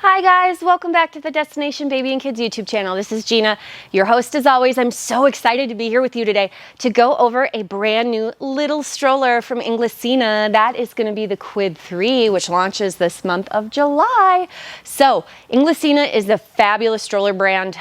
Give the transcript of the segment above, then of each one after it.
Hi guys, welcome back to the Destination Baby and Kids YouTube channel. This is Gina, your host as always. I'm so excited to be here with you today to go over a brand new little stroller from Inglesina. That is going to be the Quid 3, which launches this month of July. So Inglesina is a fabulous stroller brand.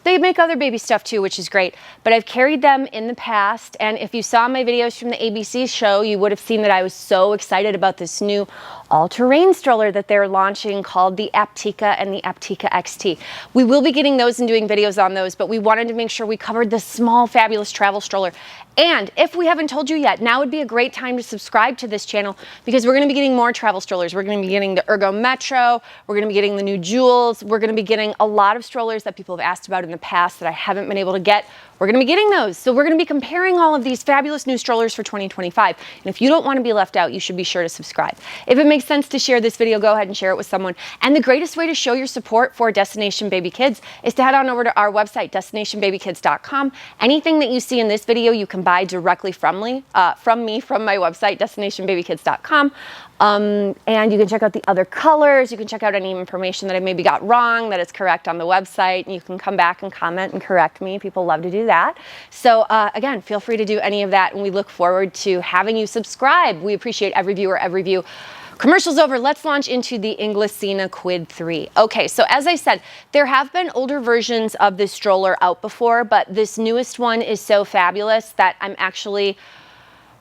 They make other baby stuff too, which is great, but I've carried them in the past, and if you saw my videos from the ABC show, you would have seen that I was so excited about this new all-terrain stroller that they're launching called the Aptica and the Aptica XT. We will be getting those and doing videos on those, but we wanted to make sure we covered the small, fabulous travel stroller. And if we haven't told you yet, now would be a great time to subscribe to this channel because we're going to be getting more travel strollers. We're going to be getting the Ergo Metro, we're going to be getting the new Jewels, we're going to be getting a lot of strollers that people have asked about in the past that I haven't been able to get. We're going to be getting those. So we're going to be comparing all of these fabulous new strollers for 2025. And if you don't want to be left out, you should be sure to subscribe. If it makes sense to share this video, go ahead and share it with someone. And the greatest way to show your support for Destination Baby Kids is to head on over to our website, destinationbabykids.com. Anything that you see in this video, you can buy directly from me, from my website, destinationbabykids.com. And you can check out the other colors. You can check out any information that I maybe got wrong that is correct on the website. And you can come back and comment and correct me. People love to do that. So again, feel free to do any of that. And we look forward to having you subscribe. We appreciate every viewer, every view. Commercials over, let's launch into the Inglesina Quid 3. Okay, so as I said, there have been older versions of this stroller out before, but this newest one is so fabulous that I'm actually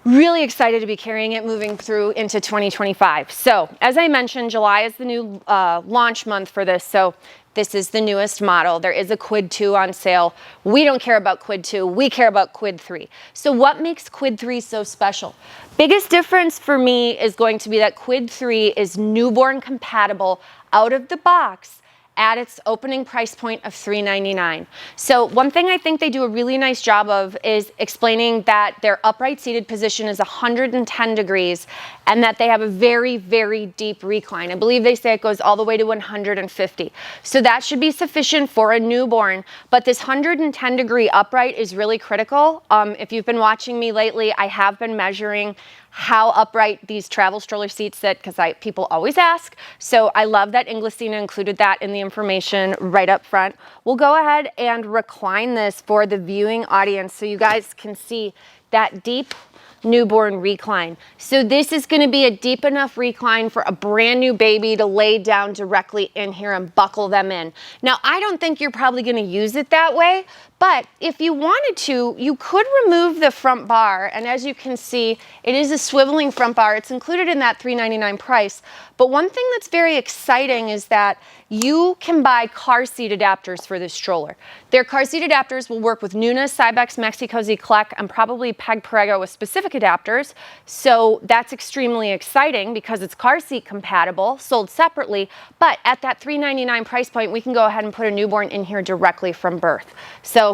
really excited to be carrying it moving through into 2025. So as I mentioned, July is the new launch month for this. So this is the newest model. There is a Quid 2 on sale. We don't care about Quid 2, we care about Quid 3. So what makes Quid 3 so special? Biggest difference for me is going to be that Quid 3 is newborn compatible out of the box at its opening price point of $399. So one thing I think they do a really nice job of is explaining that their upright seated position is 110 degrees and that they have a very, very deep recline. I believe they say it goes all the way to 150. So that should be sufficient for a newborn, but this 110 degree upright is really critical. If you've been watching me lately, I have been measuring how upright these travel stroller seats sit because people always ask. So I love that Inglesina included that in the information right up front. We'll go ahead and recline this for the viewing audience so you guys can see that deep newborn recline. So this is going to be a deep enough recline for a brand new baby to lay down directly in here and buckle them in. Now, I don't think you're probably going to use it that way, but if you wanted to, you could remove the front bar. And as you can see, it is a swiveling front bar. It's included in that $399 price. But one thing that's very exciting is that you can buy car seat adapters for this stroller. Their car seat adapters will work with Nuna, Cybex, Mexi-Cosi, Kleck, and probably Peg Perego with specific adapters. So that's extremely exciting because it's car seat compatible, sold separately. But at that $399 price point, we can go ahead and put a newborn in here directly from birth. So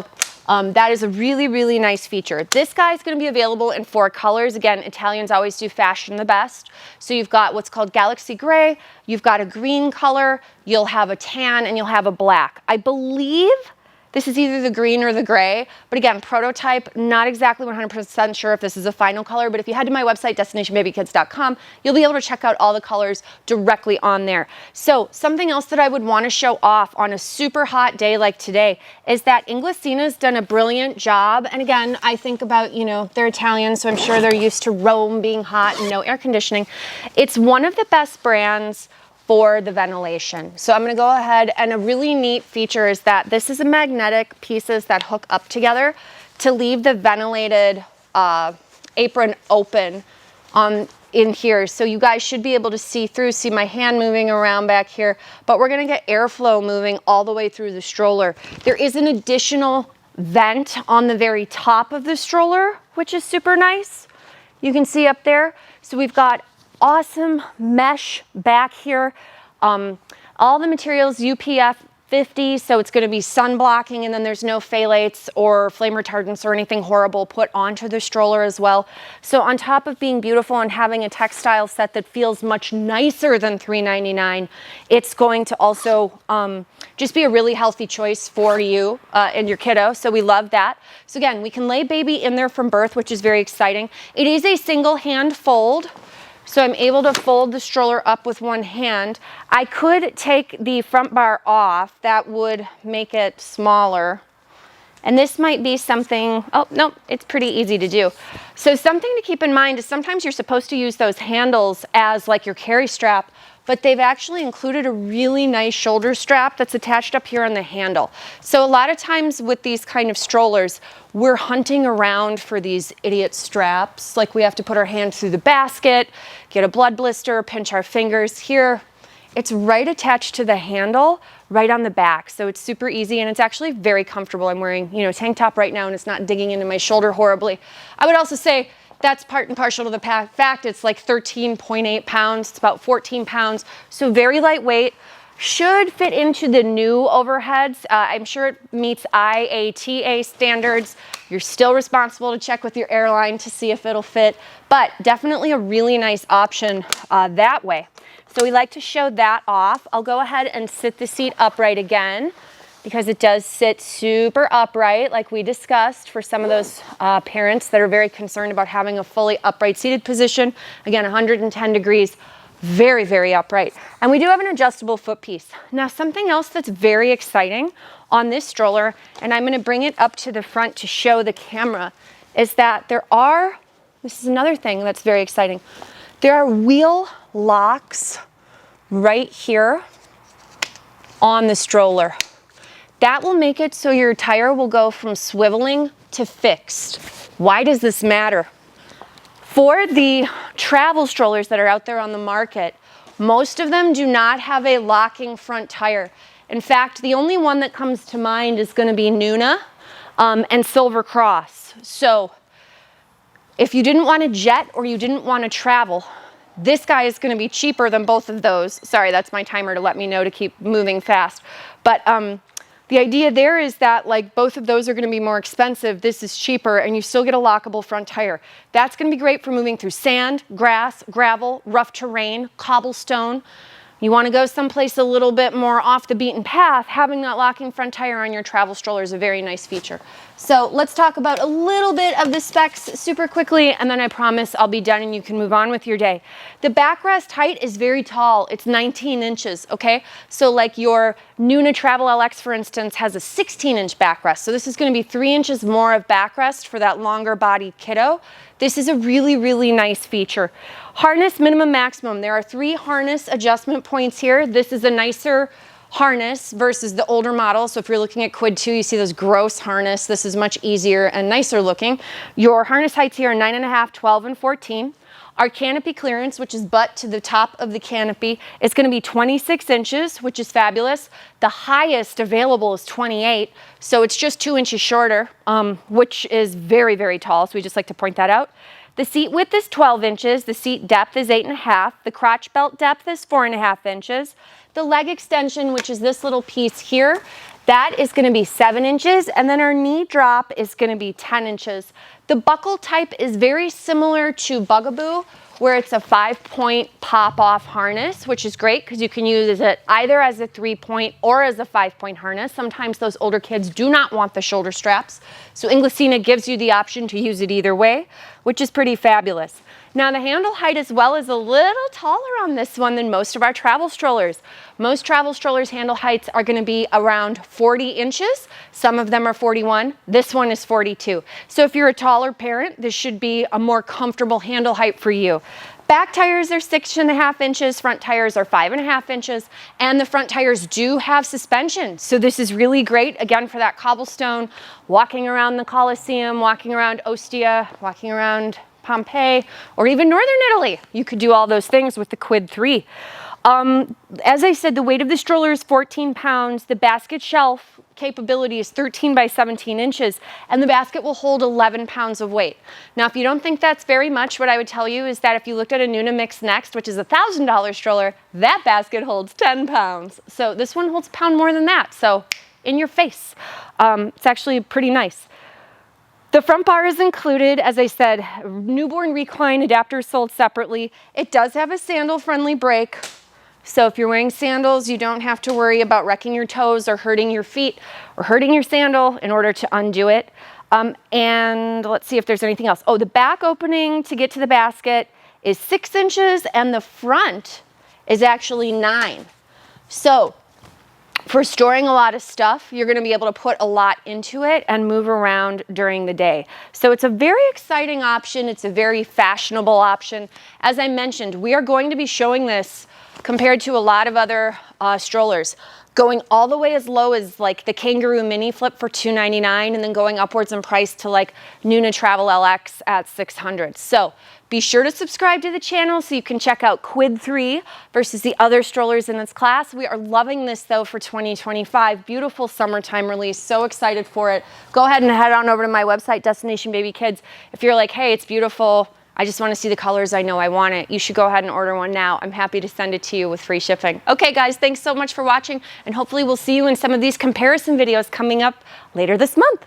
that is a really, really nice feature. This guy is going to be available in 4 colors. Again, Italians always do fashion the best. So you've got what's called Galaxy Gray, you've got a green color, you'll have a tan, and you'll have a black. I believe this is either the green or the gray, but again, prototype, not exactly 100% sure if this is a final color, but if you head to my website, destinationbabykids.com, you'll be able to check out all the colors directly on there. So something else that I would want to show off on a super hot day like today is that Inglesina's done a brilliant job. And again, I think about, they're Italian, so I'm sure they're used to Rome being hot and no air conditioning. It's one of the best brands for the ventilation. So I'm going to go ahead, and a really neat feature is that this is a magnetic pieces that hook up together to leave the ventilated apron open in here. So you guys should be able to see my hand moving around back here, but we're going to get airflow moving all the way through the stroller. There is an additional vent on the very top of the stroller, which is super nice. You can see up there. So we've got awesome mesh back here. All the materials UPF 50, so it's going to be sun blocking, and then there's no phthalates or flame retardants or anything horrible put onto the stroller as well. So on top of being beautiful and having a textile set that feels much nicer than $399, it's going to also just be a really healthy choice for you and your kiddo. So we love that. So again, we can lay baby in there from birth, which is very exciting. It is a single hand fold. So I'm able to fold the stroller up with one hand. I could take the front bar off. That would make it smaller. And this might be something, oh, no, it's pretty easy to do. So something to keep in mind is sometimes you're supposed to use those handles as like your carry strap, but they've actually included a really nice shoulder strap that's attached up here on the handle. So a lot of times with these kind of strollers, we're hunting around for these idiot straps. Like we have to put our hand through the basket, get a blood blister, pinch our fingers. Here, it's right attached to the handle, right on the back. So it's super easy and it's actually very comfortable. I'm wearing, you know, a tank top right now and it's not digging into my shoulder horribly. I would also say that's part and partial to the fact it's like 13.8 pounds. It's about 14 pounds. So very lightweight. Should fit into the new overheads. I'm sure it meets IATA standards. You're still responsible to check with your airline to see if it'll fit, but definitely a really nice option that way. So we like to show that off. I'll go ahead and sit the seat upright again because it does sit super upright like we discussed for some of those parents that are very concerned about having a fully upright seated position. Again, 110 degrees. Very, very upright. And we do have an adjustable foot piece. Now, something else that's very exciting on this stroller, and I'm going to bring it up to the front to show the camera, is that this is another thing that's very exciting. There are wheel locks right here on the stroller. That will make it so your tire will go from swiveling to fixed. Why does this matter? For the travel strollers that are out there on the market, most of them do not have a locking front tire. In fact, the only one that comes to mind is going to be Nuna and Silver Cross. So if you didn't want to jet or you didn't want to travel, this guy is going to be cheaper than both of those. Sorry, that's my timer to let me know to keep moving fast. But the idea there is that like both of those are going to be more expensive. This is cheaper and you still get a lockable front tire. That's going to be great for moving through sand, grass, gravel, rough terrain, cobblestone. You want to go someplace a little bit more off the beaten path, having that locking front tire on your travel stroller is a very nice feature. So let's talk about a little bit of the specs super quickly, and then I promise I'll be done and you can move on with your day. The backrest height is very tall. It's 19 inches, okay? So like your Nuna Travel LX, for instance, has a 16-inch backrest. So this is going to be 3 inches more of backrest for that longer body kiddo. This is a really, really nice feature. Harness minimum maximum. There are 3 harness adjustment points here. This is a nicer harness versus the older model. So if you're looking at Quid 2, you see those gross harness. This is much easier and nicer looking. Your harness heights here are 9.5, 12, and 14. Our canopy clearance, which is butt to the top of the canopy, is going to be 26 inches, which is fabulous. The highest available is 28, so it's just 2 inches shorter, which is very, very tall, so we just like to point that out. The seat width is 12 inches, the seat depth is 8.5, the crotch belt depth is 4.5 inches. The leg extension, which is this little piece here, that is going to be 7 inches, and then our knee drop is going to be 10 inches. The buckle type is very similar to Bugaboo, where it's a 5-point pop-off harness, which is great because you can use it either as a 3-point or as a 5-point harness. Sometimes those older kids do not want the shoulder straps, so Inglesina gives you the option to use it either way, which is pretty fabulous. Now the handle height as well is a little taller on this one than most of our travel strollers. Most travel strollers handle heights are going to be around 40 inches. Some of them are 41. This one is 42. So if you're a taller parent, this should be a more comfortable handle height for you. Back tires are 6.5 inches, front tires are 5.5 inches, and the front tires do have suspension. So this is really great, again, for that cobblestone, walking around the Colosseum, walking around Ostia, walking around Pompeii, or even Northern Italy. You could do all those things with the Quid 3. As I said, the weight of the stroller is 14 pounds. The basket shelf capability is 13 by 17 inches, and the basket will hold 11 pounds of weight. Now, if you don't think that's very much, what I would tell you is that if you looked at a Nuna Mix Next, which is a $1,000 stroller, that basket holds 10 pounds. So this one holds a pound more than that. So in your face. It's actually pretty nice. The front bar is included, as I said, newborn recline adapter sold separately. It does have a sandal-friendly brake. So if you're wearing sandals, you don't have to worry about wrecking your toes or hurting your feet or hurting your sandal in order to undo it. And let's see if there's anything else. Oh, the back opening to get to the basket is 6 inches and the front is actually 9. So for storing a lot of stuff, you're going to be able to put a lot into it and move around during the day. So it's a very exciting option. It's a very fashionable option. As I mentioned, we are going to be showing this compared to a lot of other strollers, going all the way as low as like the Kangaroo Mini Flip for $299, and then going upwards in price to like Nuna Travel LX at $600. So be sure to subscribe to the channel so you can check out Quid 3 versus the other strollers in this class. We are loving this though for 2025. Beautiful summertime release. So excited for it. Go ahead and head on over to my website, Destination Baby Kids. If you're like, hey, it's beautiful, I just want to see the colors, I know I want it, you should go ahead and order one now. I'm happy to send it to you with free shipping. Okay guys, thanks so much for watching, and hopefully we'll see you in some of these comparison videos coming up later this month.